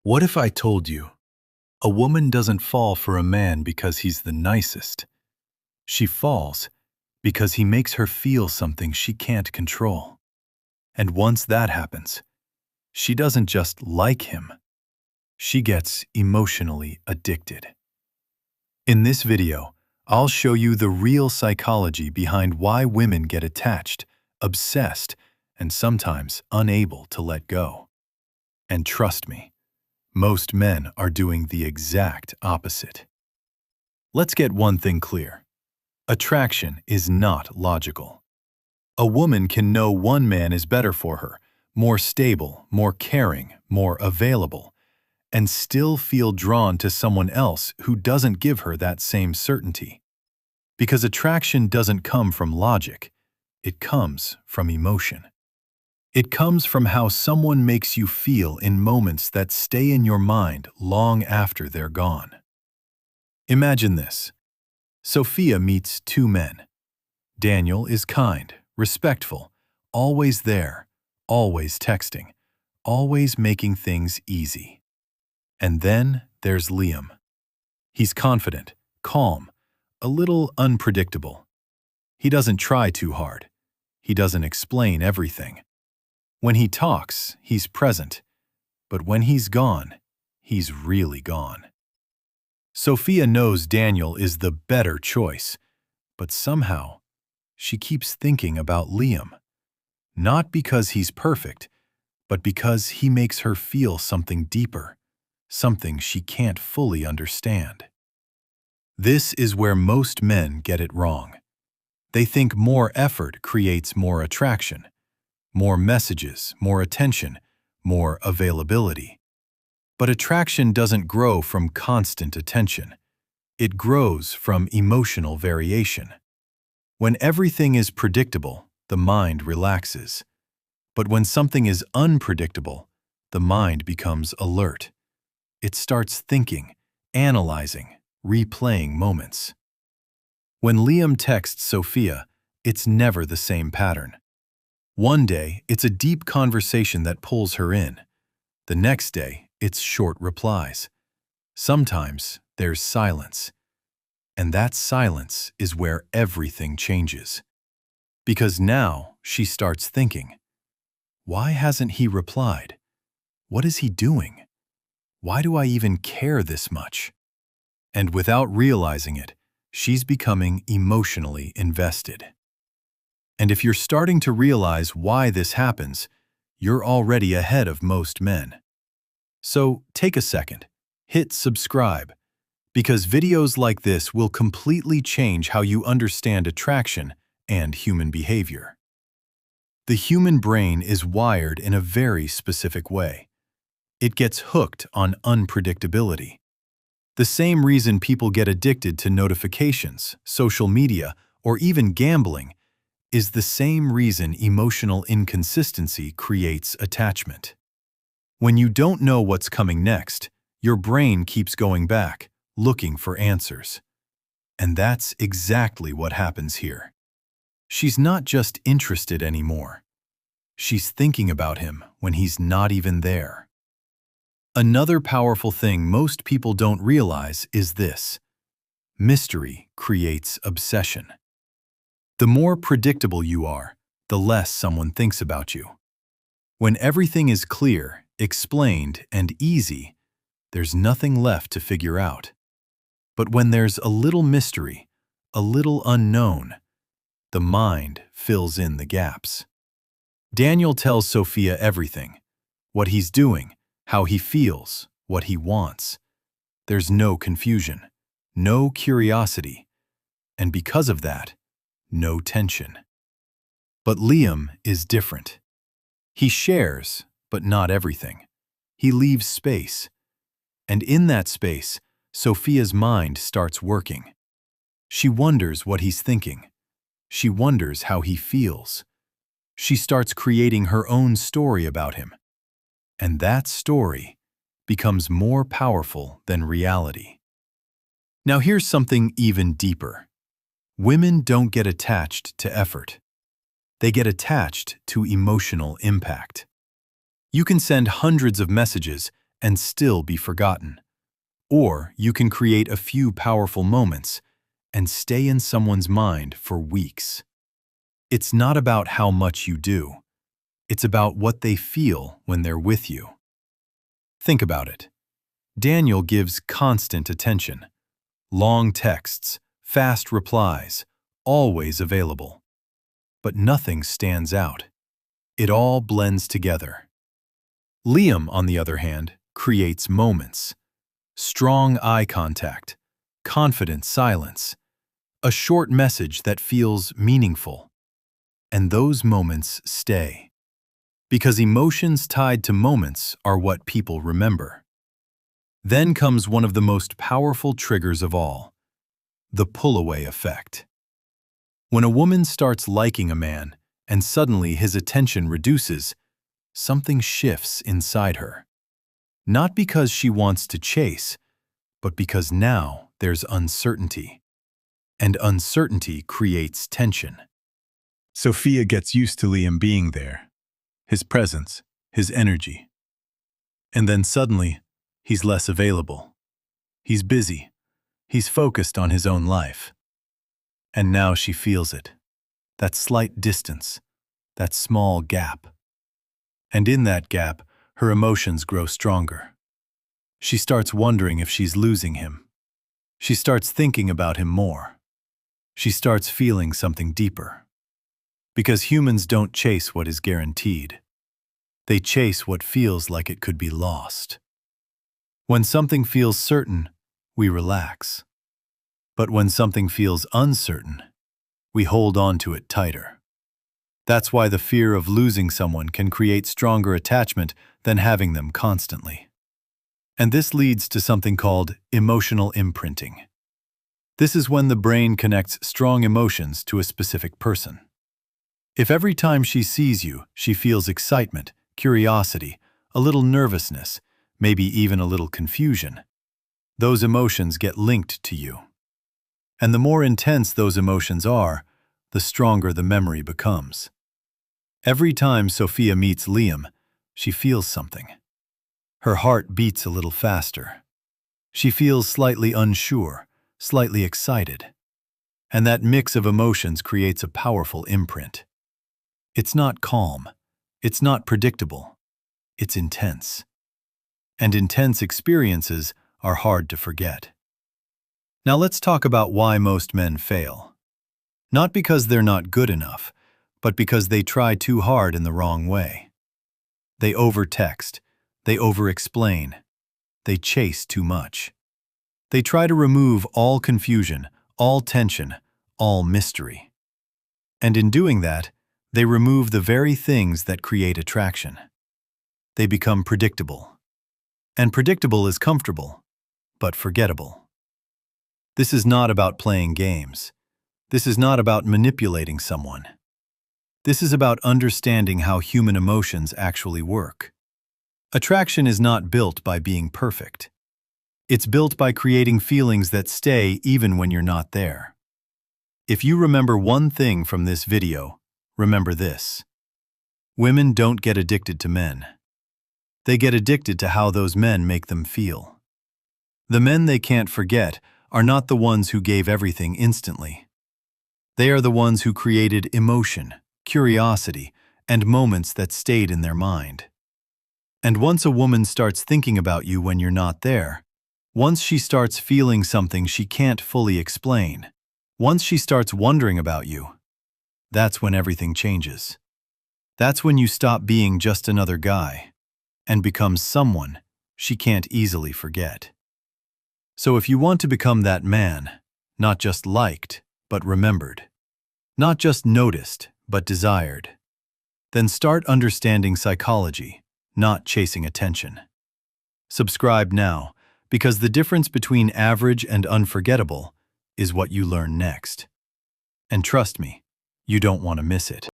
What if I told you a woman doesn't fall for a man because he's the nicest? She falls because he makes her feel something she can't control. And once that happens, she doesn't just like him, she gets emotionally addicted. In this video, I'll show you the real psychology behind why women get attached, obsessed, and sometimes unable to let go. And trust me, most men are doing the exact opposite. Let's get one thing clear. Attraction is not logical. A woman can know one man is better for her, more stable, more caring, more available, and still feel drawn to someone else who doesn't give her that same certainty. Because attraction doesn't come from logic, it comes from emotion. It comes from how someone makes you feel in moments that stay in your mind long after they're gone. Imagine this. Sophia meets two men. Daniel is kind, respectful, always there, always texting, always making things easy. And then there's Liam. He's confident, calm, a little unpredictable. He doesn't try too hard. He doesn't explain everything. When he talks, he's present, but when he's gone, he's really gone. Sophia knows Daniel is the better choice, but somehow, she keeps thinking about Liam. Not because he's perfect, but because he makes her feel something deeper, something she can't fully understand. This is where most men get it wrong. They think more effort creates more attraction. More messages, more attention, more availability. But attraction doesn't grow from constant attention. It grows from emotional variation. When everything is predictable, the mind relaxes. But when something is unpredictable, the mind becomes alert. It starts thinking, analyzing, replaying moments. When Liam texts Sophia, it's never the same pattern. One day, it's a deep conversation that pulls her in. The next day, it's short replies. Sometimes, there's silence. And that silence is where everything changes. Because now, she starts thinking, why hasn't he replied? What is he doing? Why do I even care this much? And without realizing it, she's becoming emotionally invested. And if you're starting to realize why this happens, you're already ahead of most men. So take a second, hit subscribe, because videos like this will completely change how you understand attraction and human behavior. The human brain is wired in a very specific way. It gets hooked on unpredictability. The same reason people get addicted to notifications, social media, or even gambling is the same reason emotional inconsistency creates attachment. When you don't know what's coming next, your brain keeps going back, looking for answers. And that's exactly what happens here. She's not just interested anymore. She's thinking about him when he's not even there. Another powerful thing most people don't realize is this: mystery creates obsession. The more predictable you are, the less someone thinks about you. When everything is clear, explained, and easy, there's nothing left to figure out. But when there's a little mystery, a little unknown, the mind fills in the gaps. Daniel tells Sophia everything: what he's doing, how he feels, what he wants. There's no confusion, no curiosity, and because of that, no tension. But Liam is different. He shares, but not everything. He leaves space. And in that space, Sophia's mind starts working. She wonders what he's thinking. She wonders how he feels. She starts creating her own story about him. And that story becomes more powerful than reality. Now here's something even deeper. Women don't get attached to effort. They get attached to emotional impact. You can send hundreds of messages and still be forgotten. Or you can create a few powerful moments and stay in someone's mind for weeks. It's not about how much you do. It's about what they feel when they're with you. Think about it. Daniel gives constant attention. Long texts, fast replies, always available. But nothing stands out. It all blends together. Liam, on the other hand, creates moments. Strong eye contact, confident silence, a short message that feels meaningful. And those moments stay. Because emotions tied to moments are what people remember. Then comes one of the most powerful triggers of all, the pull-away effect. When a woman starts liking a man and suddenly his attention reduces, something shifts inside her. Not because she wants to chase, but because now there's uncertainty. And uncertainty creates tension. Sophia gets used to Liam being there, his presence, his energy. And then suddenly, he's less available. He's busy. He's focused on his own life. And now she feels it. That slight distance, that small gap. And in that gap, her emotions grow stronger. She starts wondering if she's losing him. She starts thinking about him more. She starts feeling something deeper. Because humans don't chase what is guaranteed. They chase what feels like it could be lost. When something feels certain, we relax. But when something feels uncertain, we hold on to it tighter. That's why the fear of losing someone can create stronger attachment than having them constantly. And this leads to something called emotional imprinting. This is when the brain connects strong emotions to a specific person. If every time she sees you, she feels excitement, curiosity, a little nervousness, maybe even a little confusion, those emotions get linked to you. And the more intense those emotions are, the stronger the memory becomes. Every time Sophia meets Liam, she feels something. Her heart beats a little faster. She feels slightly unsure, slightly excited. And that mix of emotions creates a powerful imprint. It's not calm. It's not predictable. It's intense. And intense experiences are hard to forget. Now let's talk about why most men fail. Not because they're not good enough, but because they try too hard in the wrong way. They over-text. They over-explain. They chase too much. They try to remove all confusion, all tension, all mystery. And in doing that, they remove the very things that create attraction. They become predictable. And predictable is comfortable, but forgettable. This is not about playing games. This is not about manipulating someone. This is about understanding how human emotions actually work. Attraction is not built by being perfect. It's built by creating feelings that stay even when you're not there. If you remember one thing from this video, remember this. Women don't get addicted to men. They get addicted to how those men make them feel. The men they can't forget are not the ones who gave everything instantly. They are the ones who created emotion, curiosity, and moments that stayed in their mind. And once a woman starts thinking about you when you're not there, once she starts feeling something she can't fully explain, once she starts wondering about you, that's when everything changes. That's when you stop being just another guy and become someone she can't easily forget. So if you want to become that man, not just liked, but remembered, not just noticed, but desired, then start understanding psychology, not chasing attention. Subscribe now, because the difference between average and unforgettable is what you learn next. And trust me, you don't want to miss it.